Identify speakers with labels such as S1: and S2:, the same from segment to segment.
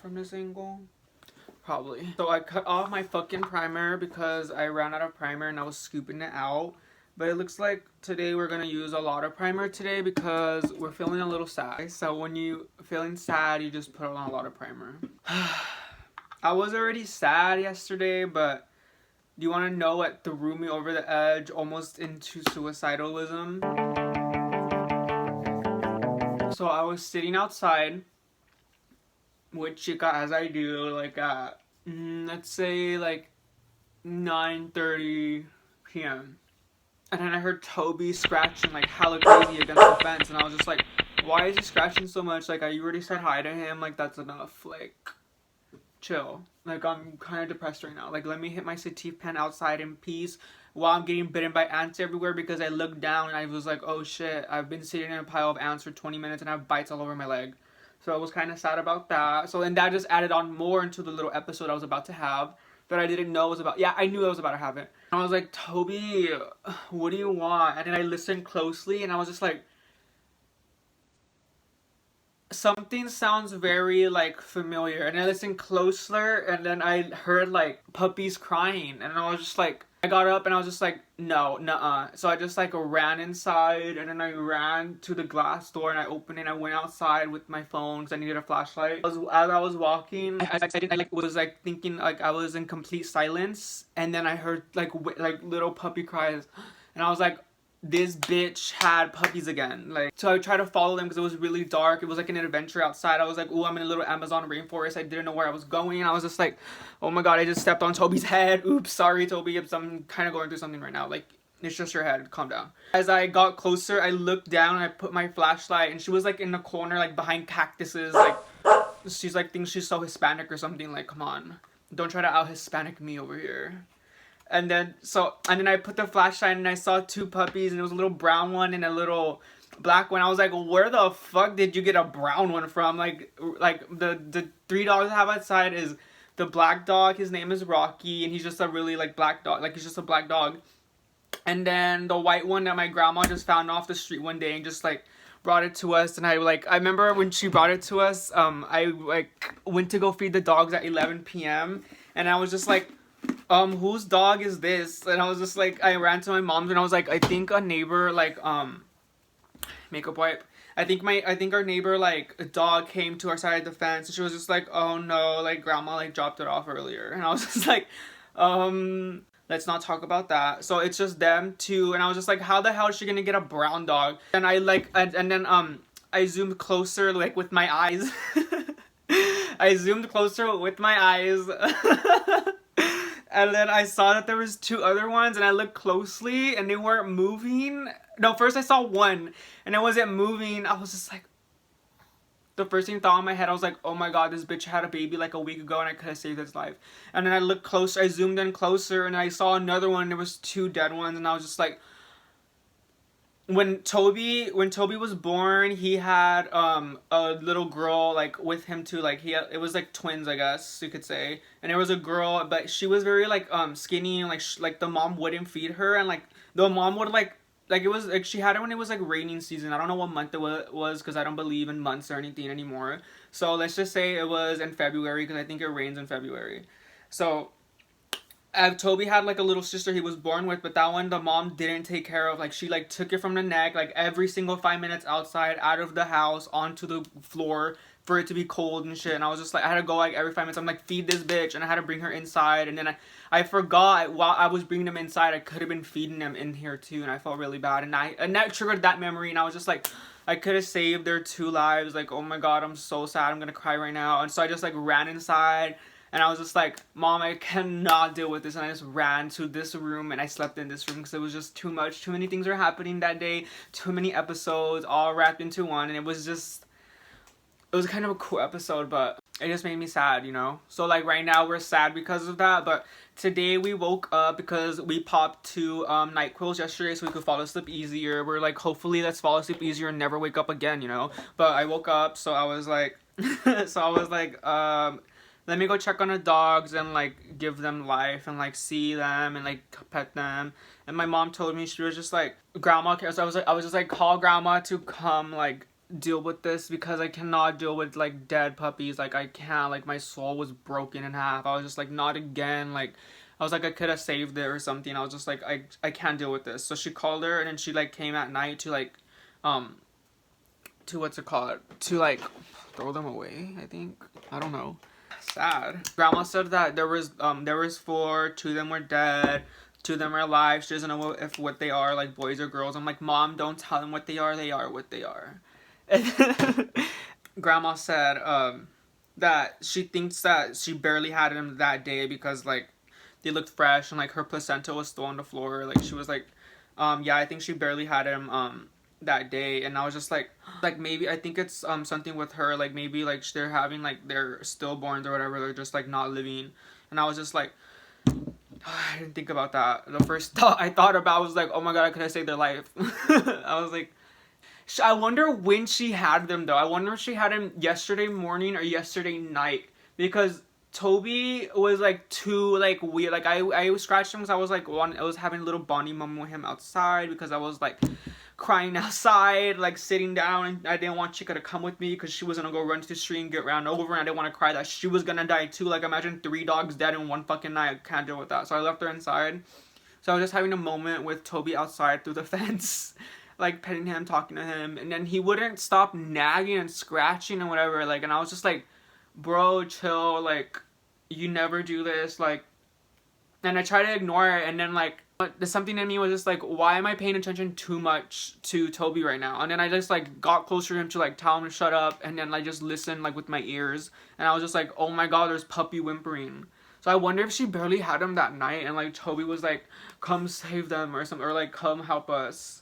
S1: from this angle? Probably. So I cut off my fucking primer because I ran out of primer and I was scooping it out. But it looks like today we're gonna use a lot of primer today because we're feeling a little sad. So when you feeling sad, you just put on a lot of primer. I was already sad yesterday, but do you want to know what threw me over the edge almost into suicidalism? So I was sitting outside, which as I do, like at, let's say like 9:30 p.m. And then I heard Toby scratching like hella crazy against the fence, and I was just like, why is he scratching so much? Like, I already said hi to him, like that's enough, like, chill. Like, I'm kind of depressed right now. Like, let me hit my sativa pen outside in peace while I'm getting bitten by ants everywhere, because I looked down and I was like, oh shit, I've been sitting in a pile of ants for 20 minutes and I have bites all over my leg. So I was kind of sad about that. So then that just added on more into the little episode I was about to have that I didn't know was about. Yeah, I knew I was about to have it. I was like, Toby, what do you want? And then I listened closely and I was just like, something sounds very like familiar. And I listened closer and then I heard like puppies crying, and I was just like, I got up and I was just like, no, nuh-uh. So I just like ran inside, and then I ran to the glass door and I opened it and I went outside with my phone because I needed a flashlight. As I was walking, I was like thinking, like I was in complete silence, and then I heard like little puppy cries, and I was like, this bitch had puppies again. Like, so I tried to follow them because it was really dark. It was like an adventure outside. I was like, oh, I'm in a little Amazon rainforest. I didn't know where I was going. And I was just like, oh my god, I just stepped on Toby's head. Oops, sorry, Toby. I'm kind of going through something right now. Like, it's just your head. Calm down. As I got closer, I looked down and I put my flashlight, and she was like in the corner, like behind cactuses. Like, she's like, thinks she's so Hispanic or something. Like, come on. Don't try to out Hispanic me over here. And then I put the flashlight and I saw two puppies, and it was a little brown one and a little black one. I was like, where the fuck did you get a brown one from? Like the three dogs I have outside is the black dog. His name is Rocky, and he's just a really like black dog. Like, he's just a black dog. And then the white one that my grandma just found off the street one day and just like brought it to us. And I remember when she brought it to us, I like went to go feed the dogs at 11 p.m. and I was just like, whose dog is this? And I was just like, I ran to my mom's and I was like, I think a neighbor, like, makeup wipe. I think our neighbor, like, a dog came to our side of the fence, and she was just like, oh no, like, grandma, like, dropped it off earlier. And I was just like, let's not talk about that. So it's just them two, and I was just like, how the hell is she gonna get a brown dog? And I, like, and then, I zoomed closer, like, with my eyes. I zoomed closer with my eyes. And then I saw that there was two other ones, and I looked closely and they weren't moving. No, first I saw one and it wasn't moving. I was just like, the first thing thought in my head, I was like, oh my god, this bitch had a baby like a week ago and I could have saved its life. And then I looked closer, I zoomed in closer, and I saw another one. There was two dead ones, and I was just like, when Toby was born, he had a little girl like with him too. Like, it was like twins, I guess you could say. And there was a girl, but she was very like skinny, and like the mom wouldn't feed her, and like the mom would like it was like, she had it when it was like raining season. I don't know what month it was because I don't believe in months or anything anymore. So let's just say it was in February, because I think it rains in February. So Toby had like a little sister he was born with, but that one the mom didn't take care of. Like, she like took it from the neck like every single 5 minutes outside, out of the house, onto the floor for it to be cold and shit. And I was just like, I had to go like every 5 minutes. I'm like, feed this bitch, and I had to bring her inside. And then I forgot while I was bringing them inside, I could have been feeding them in here too, and I felt really bad. And that triggered that memory, and I was just like, I could have saved their two lives. Like, oh my god, I'm so sad. I'm gonna cry right now. And so I just like ran inside. And I was just like, Mom, I cannot deal with this. And I just ran to this room, and I slept in this room because it was just too much. Too many things were happening that day. Too many episodes all wrapped into one. And it was kind of a cool episode, but it just made me sad, you know? So like right now we're sad because of that. But today we woke up because we popped 2 NyQuils yesterday so we could fall asleep easier. We're like, hopefully let's fall asleep easier and never wake up again, you know? But I woke up, so I was like, let me go check on the dogs and like give them life and like see them and like pet them. And my mom told me, she was just like, grandma cares. So I was just like, call grandma to come like deal with this because I cannot deal with like dead puppies. Like I can't, like my soul was broken in half. I was just like, not again. Like I was like, I could have saved it or something. I was just like, I can't deal with this. So she called her, and then she like came at night to like to what's it called, to like throw them away, I think. I don't know. Sad. Grandma said that there was 4, 2 of them were dead, 2 of them are alive. She doesn't know if what they are, like boys or girls. I'm like, Mom, don't tell them what they are what they are. Grandma said that she thinks that she barely had him that day because like they looked fresh and like her placenta was still on the floor. Like she was like, yeah, I think she barely had him that day. And I was just like maybe I think it's something with her, like maybe like they're having like their stillborns or whatever, they're just like not living. And I was just like, I didn't think about that. The first thought I thought about was like, oh my god, I could have saved their life. I was like, I wonder when she had them though. I wonder if she had him yesterday morning or yesterday night, because Toby was like too like weird. Like I scratched him because I was like I was having a little bonding moment with him outside, because I was like crying outside, like sitting down, and I didn't want Chica to come with me because she was gonna go run to the street and get ran over, and I didn't want to cry that she was gonna die too. Like imagine 3 dogs dead in one fucking night. I can't deal with that. So I left her inside. So I was just having a moment with Toby outside through the fence. Like petting him, talking to him, and then he wouldn't stop nagging and scratching and whatever, like, and I was just like, bro, chill, like, you never do this, like, and I tried to ignore it, and then like, there's something in me was just like, why am I paying attention too much to Toby right now? And then I just like got closer to him to like tell him to shut up, and then I just listened like with my ears, and I was just like, oh my god, there's puppy whimpering. So I wonder if she barely had him that night, and like Toby was like, come save them or something, or like come help us.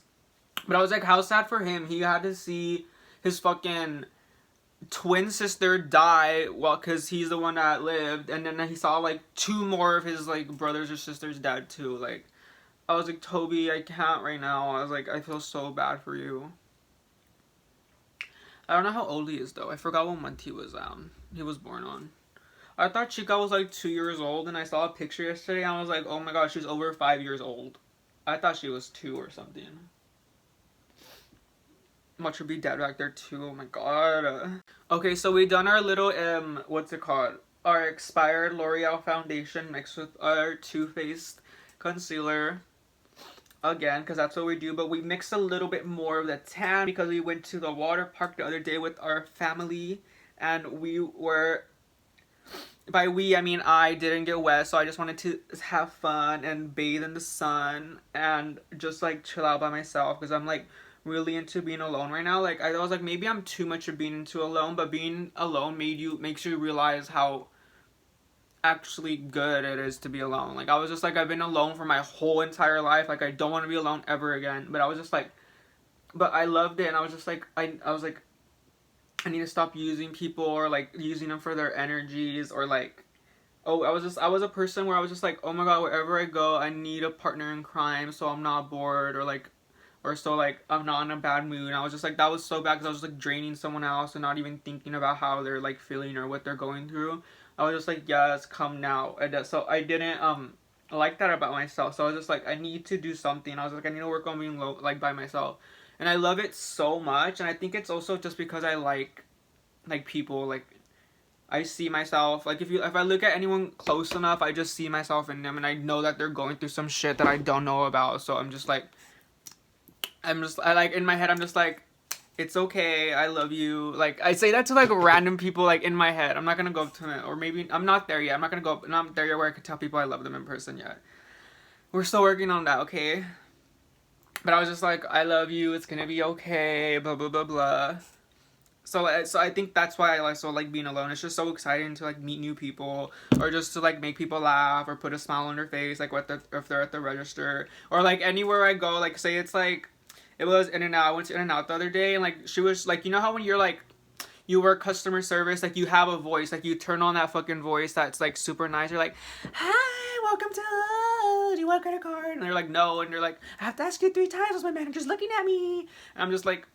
S1: But I was like, how sad for him. He had to see his fucking twin sister die, well, because he's the one that lived. And then he saw, like, 2 more of his, like, brothers or sisters dead, too. Like, I was like, Toby, I can't right now. I was like, I feel so bad for you. I don't know how old he is, though. I forgot what month he was born on. I thought Chica was, like, 2 years old, and I saw a picture yesterday, and I was like, oh my god, she's over 5 years old. I thought she was 2 or something. Much would be dead back there too. Oh my god. Okay, so we done our little what's it called? Our expired L'Oreal foundation mixed with our Too Faced concealer. Again, because that's what we do. But we mixed a little bit more of the tan because we went to the water park the other day with our family, and we were, by we I mean I didn't get wet, so I just wanted to have fun and bathe in the sun and just like chill out by myself, because I'm like really into being alone right now. Like I was like, maybe I'm too much of being into alone, but being alone makes you realize how actually good it is to be alone. Like I was just like, I've been alone for my whole entire life. Like I don't want to be alone ever again. But I was just like, but I loved it, and I was just like, I was like, I need to stop using people, or like using them for their energies, or like, oh, I was a person where I was just like, oh my god, wherever I go, I need a partner in crime so I'm not bored, or like, or so like I'm not in a bad mood. And I was just like, that was so bad, because I was just like draining someone else and not even thinking about how they're like feeling or what they're going through. I was just like, yes, come now. And so I didn't like that about myself. So I was just like, I need to do something. I was like, I need to work on being like by myself. And I love it so much. And I think it's also just because I like people. Like I see myself, like if I look at anyone close enough, I just see myself in them, and I know that they're going through some shit that I don't know about. So I'm just like, I like, in my head, I'm just like, it's okay, I love you. Like, I say that to, like, random people, like, in my head. I'm not gonna go up to them, or maybe, I'm not there yet. I'm not there yet where I could tell people I love them in person yet. We're still working on that, okay? But I was just like, I love you, it's gonna be okay, blah, blah, blah, blah. So I think that's why I like being alone. It's just so exciting to, like, meet new people, or just to, like, make people laugh, or put a smile on their face, like, if they're at the register, or, like, anywhere I go, like, say it's, like, it was In-N-Out. I went to In-N-Out the other day, and like she was like, you know how when you're like, you work customer service, like you have a voice, like you turn on that fucking voice that's like super nice. You're like, hi, welcome to, do you want a credit card? And they're like, no. And they're like, I have to ask you 3 times, my manager's looking at me. And I'm just like,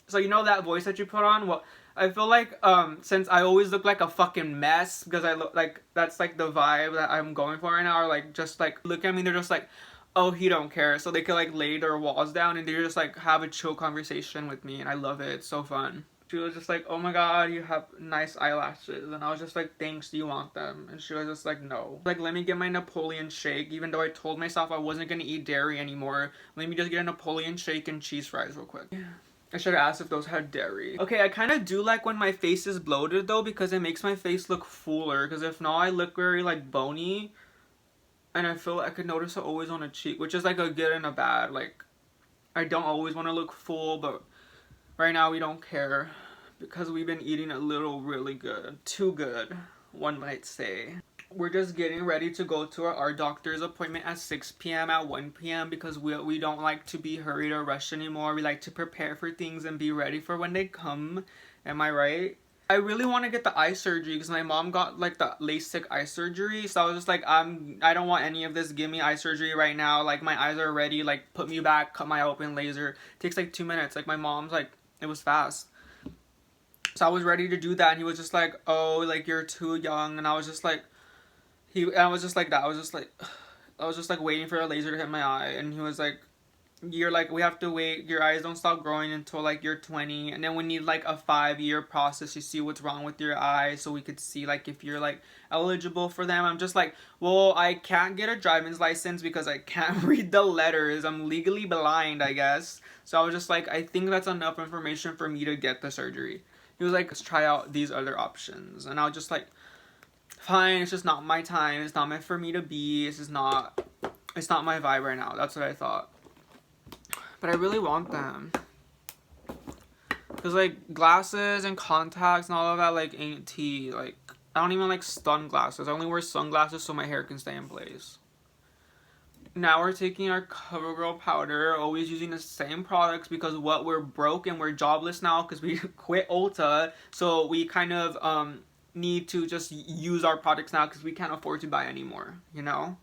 S1: so you know that voice that you put on? Well, I feel like since I always look like a fucking mess, because I look like, that's like the vibe that I'm going for right now, or like just like look at me, they're just like, oh, he don't care. So they could like lay their walls down and they just like have a chill conversation with me, and I love it. It's so fun. She was just like, oh my god, you have nice eyelashes. And I was just like, thanks, do you want them? And she was just like, no. Like, let me get my Napoleon shake, even though I told myself I wasn't gonna eat dairy anymore. Let me just get a Napoleon shake and cheese fries real quick. I should have asked if those had dairy. Okay, I kind of do like when my face is bloated though, because it makes my face look fuller. Because if not, I look very like bony. And I feel like I could notice it always on a cheek, which is like a good and a bad. Like, I don't always want to look full, but right now we don't care because we've been eating a little really good. Too good, one might say. We're just getting ready to go to our doctor's appointment at 6 p.m. at 1 p.m. because we don't like to be hurried or rushed anymore. We like to prepare for things and be ready for when they come. Am I right? I really want to get the eye surgery because my mom got like the LASIK eye surgery. So I was just like, I don't want any of this. Give me eye surgery right now. Like, my eyes are ready. Like, put me back, cut my eye open, laser. It takes like 2 minutes. Like, my mom's like, it was fast. So I was ready to do that, and he was just like, oh, like, you're too young. And I was just like, I was just like that. I was just like waiting for a laser to hit my eye, and he was like, you're like, we have to wait, your eyes don't stop growing until like you're 20, and then we need like a 5-year process to see what's wrong with your eyes so we could see like if you're like eligible for them. I'm just like, well, I can't get a driver's license because I can't read the letters. I'm legally blind, I guess. So I was just like, I think that's enough information for me to get the surgery. He was like, let's try out these other options, and I was just like, fine, it's just not my time. It's not meant for me to be. It's not my vibe right now. That's what I thought. But I really want them. Because, like, glasses and contacts and all of that, like, ain't tea. Like, I don't even like sunglasses. I only wear sunglasses so my hair can stay in place. Now we're taking our CoverGirl powder, always using the same products because what, we're broke and we're jobless now because we quit Ulta. So we kind of need to just use our products now because we can't afford to buy anymore, you know?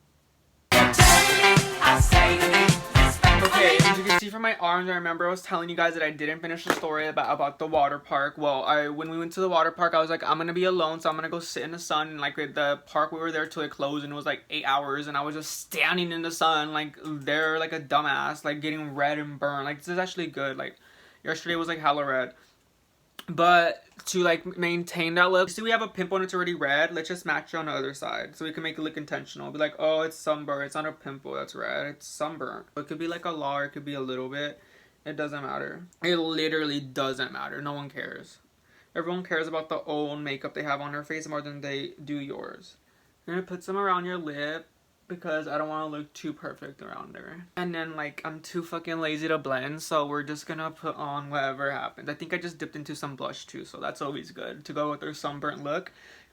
S1: Okay, as you can see from my arms, I remember I was telling you guys that I didn't finish the story about the water park. Well, when we went to the water park, I was like, I'm gonna be alone, so I'm gonna go sit in the sun. And like the park, we were there till it closed, and it was like 8 hours, and I was just standing in the sun, like there, like a dumbass, like getting red and burned. Like, this is actually good. Like, yesterday was like hella red. But to like maintain that look, see, we have a pimple and it's already red. Let's just match it on the other side so we can make it look intentional. Be like, oh, it's sunburn. It's not a pimple that's red. It's sunburn. It could be like a lot, or it could be a little bit. It doesn't matter. It literally doesn't matter. No one cares. Everyone cares about the old makeup they have on their face more than they do yours. You're gonna put some around your lip because I don't want to look too perfect around there. And then, like, I'm too fucking lazy to blend, so we're just gonna put on whatever happens. I think I just dipped into some blush too, so that's always good to go with their sunburnt look,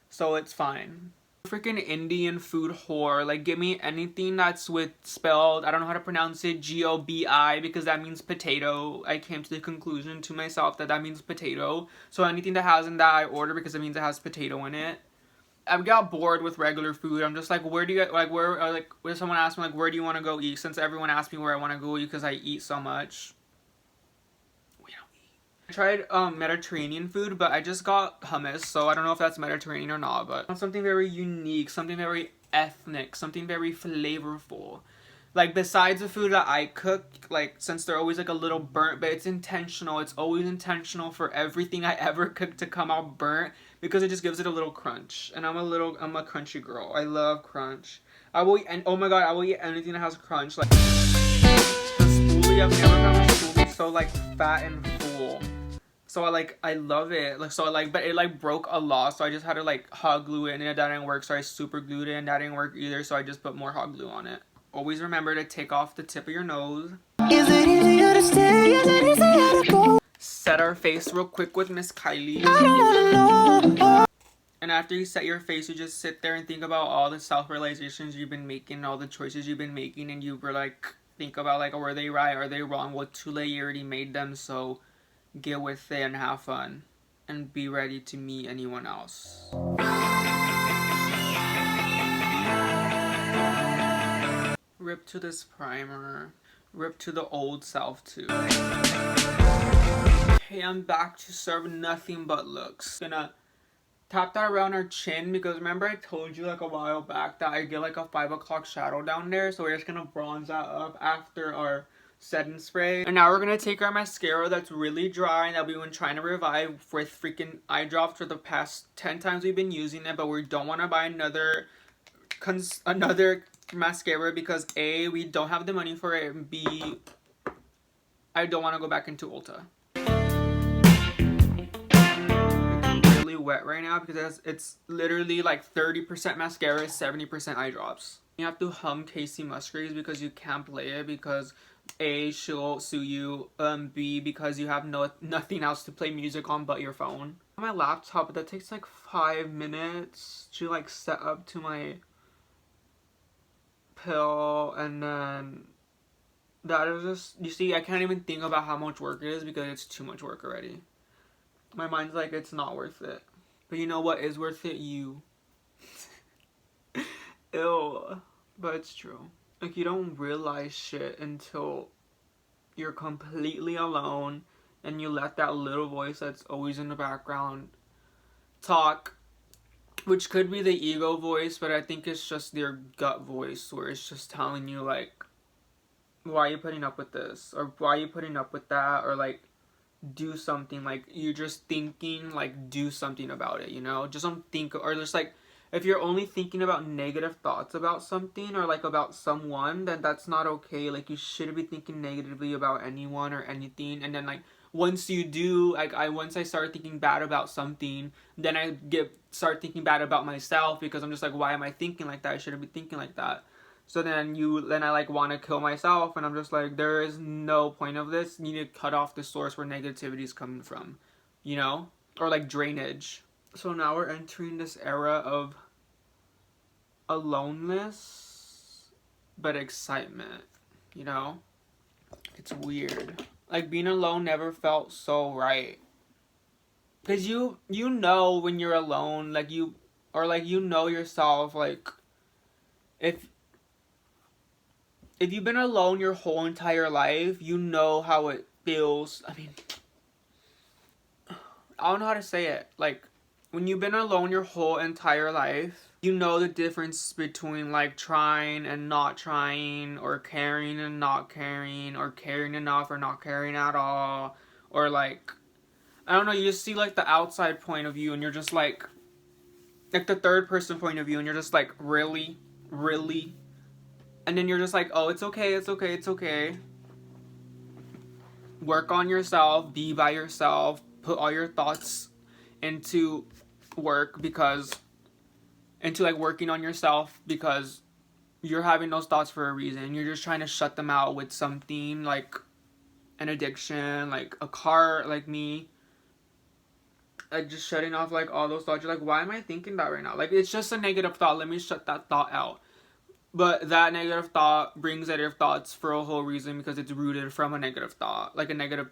S1: so it's fine. Freaking Indian food whore. Like, give me anything that's spelled, I don't know how to pronounce it, G-O-B-I, because that means potato. I came to the conclusion to myself that means potato. So anything that has in that, I order because it means it has potato in it. I got bored with regular food. I'm just like, where do you, like, where someone asked me, like, where do you want to go eat? Since everyone asked me where I want to go eat because I eat so much. We don't eat. I tried Mediterranean food, but I just got hummus, so I don't know if that's Mediterranean or not, but I want something very unique, something very ethnic, something very flavorful. Like, besides the food that I cook, like, since they're always, like, a little burnt, but it's intentional. It's always intentional for everything I ever cook to come out burnt, because it just gives it a little crunch. And I'm a crunchy girl. I love crunch. I will eat, and oh my god, I will eat anything that has crunch. Like, the spoolie, I've never found a spoolie so, like, fat and full. So I love it. Like, so but it like broke a lot, so I just had to like hot glue it, and that didn't work, so I super glued it, and that didn't work either, so I just put more hot glue on it. Always remember to take off the tip of your nose. Is it easier to stay? Is it easier to go? Set our face real quick with Miss Kylie. I don't wanna know. And after you set your face, you just sit there and think about all the self-realizations you've been making, all the choices you've been making, and you were like, think about like, were they right, are they wrong, what too late you already made them, so get with it and have fun. And be ready to meet anyone else. Rip to this primer. Rip to the old self too. Okay, I'm back to serve nothing but looks. Gonna tap that around our chin, because remember I told you like a while back that I get like a 5 o'clock shadow down there, so we're just gonna bronze that up after our setting spray. And now we're gonna take our mascara that's really dry and that we've been trying to revive with freaking eye drops for the past 10 times we've been using it, but we don't want to buy another mascara because A, we don't have the money for it, and B, I don't want to go back into Ulta. It's really wet right now because it's literally like 30% mascara, 70% eye drops. You have to hum Casey Musgraves because you can't play it because A, she'll sue you, B, because you have nothing else to play music on but your phone. On my laptop, that takes like 5 minutes to like set up to my pill, and then that is just, you see, I can't even think about how much work it is because it's too much work already. My mind's like, it's not worth it. But you know what is worth it? You. Ew. But it's true. Like, you don't realize shit until you're completely alone and you let that little voice that's always in the background talk, which could be the ego voice, but I think it's just their gut voice where it's just telling you like, why are you putting up with this? Or why are you putting up with that? Or like, do something. Like, you're just thinking, like, do something about it, you know? Just don't think, or just like, if you're only thinking about negative thoughts about something or like about someone, then that's not okay. Like, you shouldn't be thinking negatively about anyone or anything. And then like, once you do, like, once I start thinking bad about something, then I start thinking bad about myself because I'm just like, why am I thinking like that? I shouldn't be thinking like that. So then I like want to kill myself, and I'm just like, there is no point of this. You need to cut off the source where negativity is coming from, you know? Or like drainage. So now we're entering this era of aloneness, but excitement, you know? It's weird. Like, being alone never felt so right. Because you know when you're alone, like you know yourself, like, if you've been alone your whole entire life, you know how it feels. I mean, I don't know how to say it. Like, when you've been alone your whole entire life, you know the difference between like trying and not trying, or caring and not caring, or caring enough or not caring at all, or like, I don't know, you just see like the outside point of view and you're just like the third person point of view, and you're just like, really? Really? And then you're just like, oh, it's okay, it's okay, it's okay. Work on yourself, be by yourself, put all your thoughts into work into like working on yourself, because you're having those thoughts for a reason. You're just trying to shut them out with something like an addiction, like a car, like me. Like, just shutting off like all those thoughts. You're like, why am I thinking that right now? Like, it's just a negative thought. Let me shut that thought out. But that negative thought brings negative thoughts for a whole reason, because it's rooted from a negative thought. Like a negative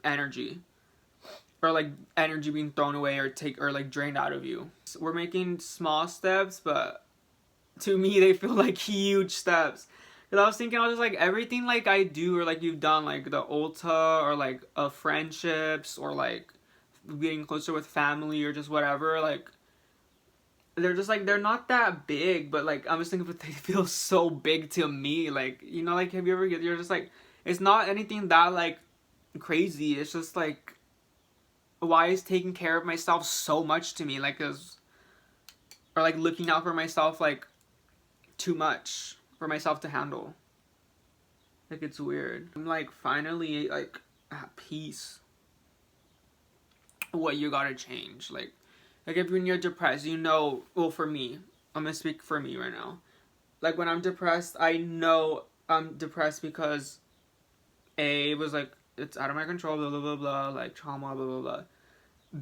S1: energy. Or like energy being thrown away or like drained out of you. So we're making small steps, but to me they feel like huge steps. Because I was thinking, I was just like, everything like I do or like you've done, like the Ulta or like friendships or like getting closer with family or just whatever, like, they're just like, they're not that big, but like, I'm just thinking, but they feel so big to me. Like, you know, like, have you ever, you're just like, it's not anything that like crazy. It's just like, why is taking care of myself so much to me? Like, or like looking out for myself like too much for myself to handle. Like, it's weird. I'm like finally like at peace. What you gotta change, like if when you're depressed, you know, well, for me, I'm gonna speak for me right now. Like, when I'm depressed, I know I'm depressed because A, it was like, it's out of my control, blah blah blah blah, like trauma, blah blah blah.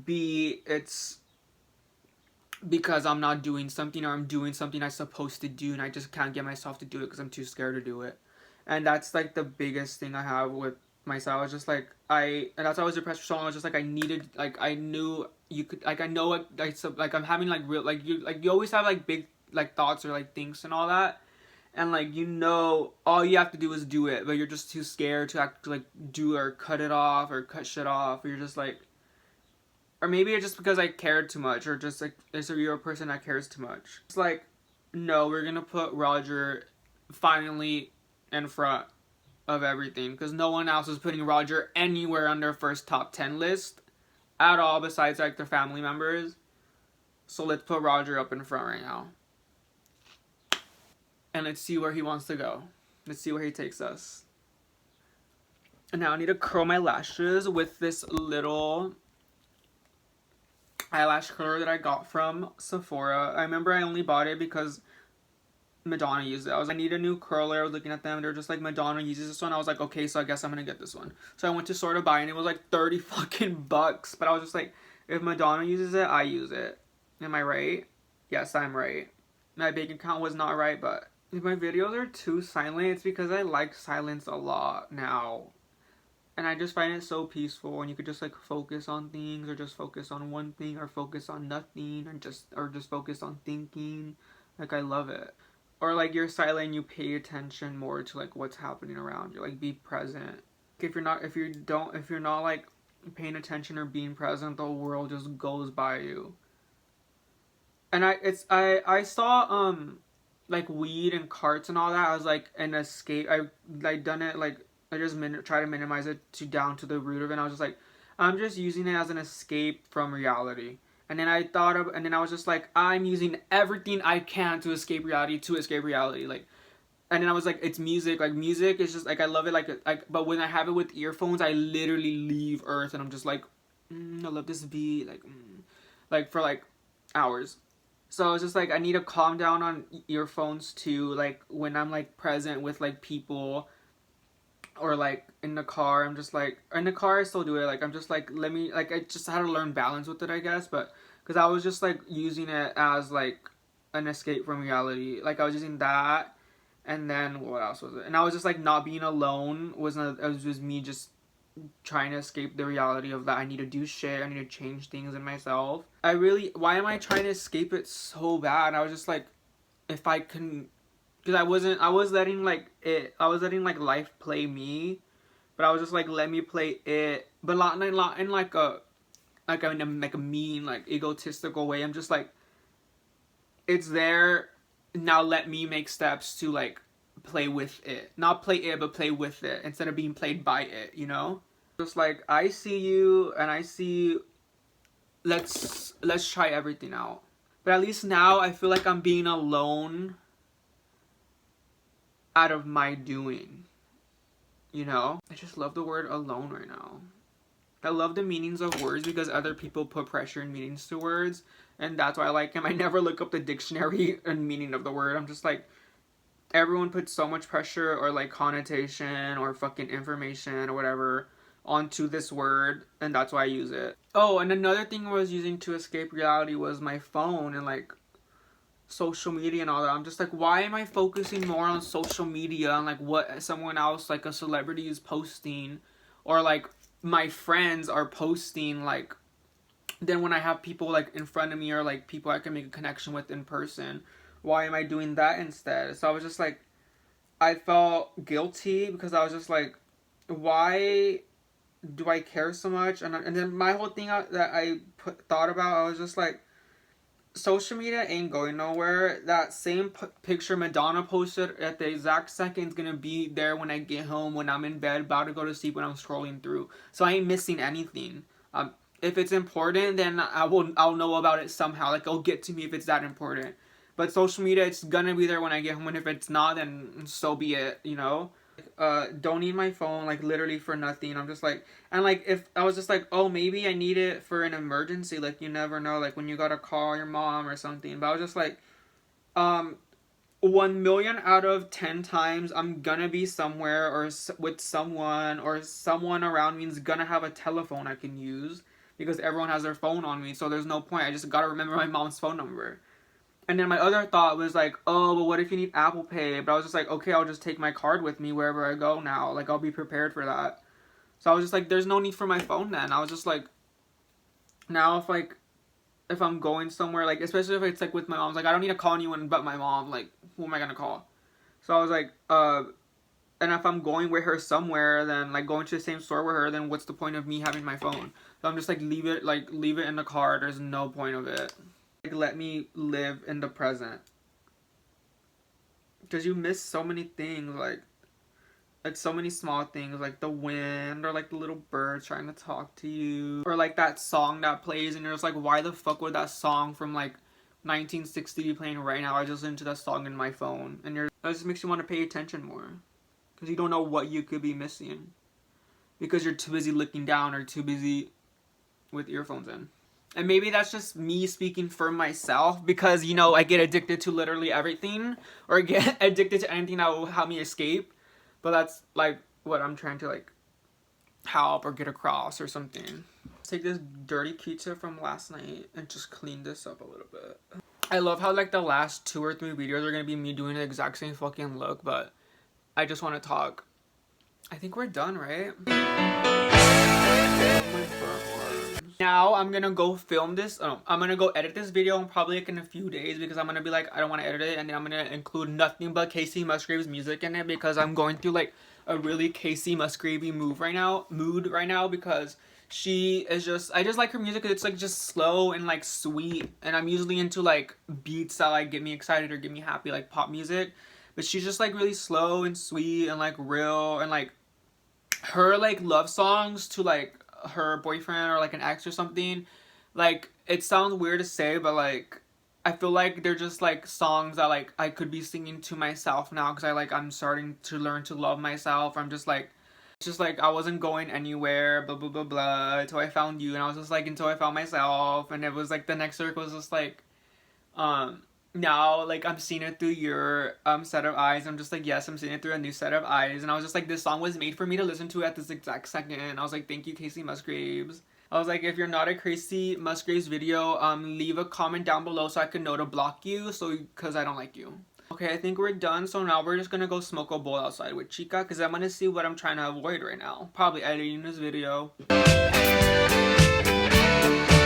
S1: B, it's because I'm not doing something, or I'm doing something I'm supposed to do and I just can't get myself to do it because I'm too scared to do it. And that's like the biggest thing I have with myself. I was just like, and that's why I was depressed for so long. I was just like, I needed, like, I knew you could, like, I know what, like I'm having like real, like you always have like big like thoughts or like things and all that, and like, you know, all you have to do is do it, but you're just too scared to like do or cut it off or cut shit off, or you're just like, Or maybe it's just because I cared too much, or just like, is you're a person that cares too much. It's like, no, we're gonna put Roger finally in front of everything, because no one else is putting Roger anywhere on their first top 10 list at all, besides like their family members. So let's put Roger up in front right now. And let's see where he wants to go. Let's see where he takes us. And now I need to curl my lashes with this little eyelash curler that I got from Sephora. I remember I only bought it because Madonna used it. I need a new curler. I was looking at them. They're just like, Madonna uses this one. I was like, okay, so I guess I'm gonna get this one. So I went to sort of buy, and it was like 30 fucking bucks. But I was just like, if Madonna uses it, I use it. Am I right? Yes, I'm right. My bank account was not right, but if my videos are too silent, it's because I like silence a lot now. And I just find it so peaceful, and you could just like focus on things, or just focus on one thing, or focus on nothing, or just focus on thinking. Like, I love it. Or like, you're silent, you pay attention more to like what's happening around you. Like, be present. If you're not like paying attention or being present, the whole world just goes by you. And I saw like weed and carts and all that. I was like an escape. I done it like, I just try to minimize it down to the root of it. And I was just like, I'm just using it as an escape from reality. And then I was just like, I'm using everything I can to escape reality. Like, and then I was like, it's music. Like, music is just like, I love it. Like, but when I have it with earphones, I literally leave Earth, and I'm just like, I love this beat. Like for like hours. So it's just like, I need to calm down on earphones too. Like, when I'm like present with like people, or like in the car, I'm just like, in the car I still do it. Like, I'm just like, I just had to learn balance with it, I guess. But because I was just like using it as like an escape from reality. Like, I was using that, and then what else was it? And I was just like, not being alone it was just me just trying to escape the reality of that I need to do shit, I need to change things in myself. Why am I trying to escape it so bad? I was just like, if I can, because I was letting like life play me, but I was just like, let me play it, but not in like a mean, like egotistical way. I'm just like, it's there, now let me make steps to like play with it, not play it, but play with it instead of being played by it, you know? Just like, I see you, and I see, let's try everything out. But at least now I feel like I'm being alone out of my doing, you know? I just love the word alone right now. I love the meanings of words because other people put pressure and meanings to words, and that's why I like them. I never look up the dictionary and meaning of the word. I'm just like, everyone puts so much pressure or like connotation or fucking information or whatever onto this word, and that's why I use it. Oh, and another thing I was using to escape reality was my phone and like social media and all that. I'm just like, why am I focusing more on social media and like what someone else, like a celebrity, is posting, or like my friends are posting, like, then when I have people like in front of me, or like people I can make a connection with in person, why am I doing that instead? So I was just like, I felt guilty because I was just like, why do I care so much? And then my whole thing that I thought about, I was just like, social media ain't going nowhere. That same picture Madonna posted at the exact second is gonna be there when I get home, when I'm in bed, about to go to sleep, when I'm scrolling through. So I ain't missing anything. If it's important, then I'll know about it somehow. Like, it'll get to me if it's that important. But social media, it's gonna be there when I get home, and if it's not, then so be it, you know? Don't need my phone, like, literally for nothing. I'm just like, and like, if I was just like, oh, maybe I need it for an emergency, like, you never know, like when you gotta call your mom or something. But I was just like, 1 million out of 10 times I'm gonna be somewhere or with someone, or someone around me is gonna have a telephone I can use, because everyone has their phone on me, so there's no point. I just gotta remember my mom's phone number. And then my other thought was like, oh, but what if you need Apple Pay? But I was just like, okay, I'll just take my card with me wherever I go now. Like, I'll be prepared for that. So I was just like, there's no need for my phone then. I was just like, now if I'm going somewhere, like, especially if it's like with my mom, like, I don't need to call anyone but my mom. Like, who am I gonna call? So I was like, and if I'm going with her somewhere, then like going to the same store with her, then what's the point of me having my phone? So I'm just like, leave it in the car. There's no point of it. Like, let me live in the present. Because you miss so many things, like so many small things, like the wind, or like the little birds trying to talk to you, or like that song that plays and you're just like, why the fuck would that song from like 1960 be playing right now? I just listened to that song in my phone. And that just makes you want to pay attention more, because you don't know what you could be missing because you're too busy looking down or too busy with earphones in. And maybe that's just me speaking for myself, because, you know, I get addicted to literally everything, or get addicted to anything that will help me escape. But that's like what I'm trying to like help or get across or something. Let's take this dirty pizza from last night and just clean this up a little bit. I love how like the last 2 or 3 videos are gonna be me doing the exact same fucking look, but I just want to talk. I think we're done, right? Now I'm gonna go film this. I'm gonna go edit this video probably like in a few days, because I'm gonna be like, I don't want to edit it, and then I'm gonna include nothing but Casey Musgrave's music in it, because I'm going through like a really Casey Musgravey mood right now, because she is just, I just like her music. It's like just slow and like sweet, and I'm usually into like beats that like get me excited or get me happy, like pop music, but she's just like really slow and sweet and like real, and like her like love songs to like her boyfriend or like an ex or something, like, it sounds weird to say, but like I feel like they're just like songs that like I could be singing to myself now, because I'm starting to learn to love myself. I'm just like, it's just like I wasn't going anywhere, blah blah blah blah, until I found you, and I was just like, until I found myself, and it was like the next circle was just like, now like I'm seeing it through your set of eyes. I'm just like, yes, I'm seeing it through a new set of eyes. And I was just like, this song was made for me to listen to at this exact second. And I was like, thank you, Casey Musgraves. I was like, if you're not a Casey Musgraves video, leave a comment down below so I can know to block you, so because I don't like you. Okay, I think we're done. So now we're just gonna go smoke a bowl outside with Chica, because I'm gonna see what I'm trying to avoid right now. Probably editing this video.